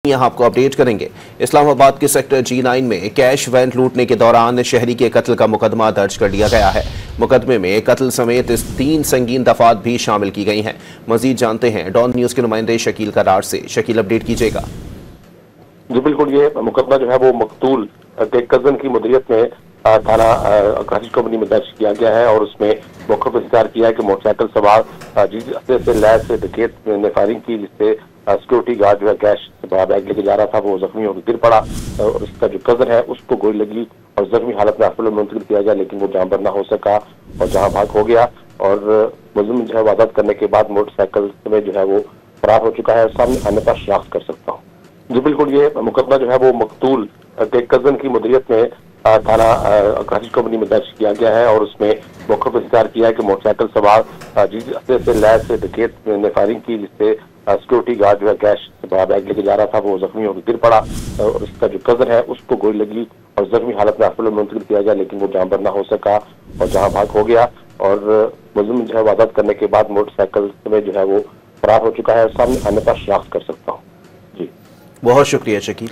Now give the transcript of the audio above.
यहाँ आपको अपडेट करेंगे। इस्लामाबाद के सेक्टर G9 में कैश वैन लूटने के दौरान शहरी के कत्ल का मुकदमा दर्ज कर लिया गया है। मुकदमे में कत्ल समेत 3 संगीन दफात भी शामिल की गई हैं। मजीद जानते हैं डॉन न्यूज के नुमाइंदे शकील करार से। शकील, अपडेट कीजिएगा। जी बिल्कुल, ये मुकदमा जो है वो मकतूल के कजन की मुदरियत में थाना कराची कंपनी में दर्ज किया गया है और उसमें मौके पर इख्तियार किया है कि मोटरसाइकिल सवार जिस से लैस से डकैत ने फायरिंग की, जिससे सिक्योरिटी गार्ड जो है कैश बैग लेके जा रहा था, वो जख्मी होकर गिर पड़ा और उसका जो कजन है उसको गोली लगी और जख्मी हालत में हॉस्पिटल में मुंतकिल किया गया, लेकिन वो जाँबर ना हो सका और जहाँ भाग हो गया और मुलजिम जो है वारदात करने के बाद मोटरसाइकिल में जो है वो फरार हो चुका है। सामने आने पर शनाख्त कर सकता हूँ। जी बिल्कुल, ये मुकदमा जो है वो मकतूल के कजन की मुदरियत में थाना कराची कंपनी में दर्ज किया गया है और उसमें मौके पर इख्तियार किया है कि मोटरसाइकिल सवार जिस से लैस से डकैत ने फायरिंग की, जिससे सिक्योरिटी गार्ड जो है कैश बैग लेके जा रहा था, वो जख्मी होकर गिर पड़ा और उसका जो कजन है उसको गोली लगी और जख्मी हालत में हॉस्पिटल में मुंतकिल किया गया, लेकिन वो जाँबर ना हो सका और जहाँ भाग हो गया और मुलजिम जो है वारदात करने के बाद मोटरसाइकिल में जो है वो फरार हो चुका है। सामने आने पर शनाख्त कर सकता हूँ। जी बहुत शुक्रिया शकील।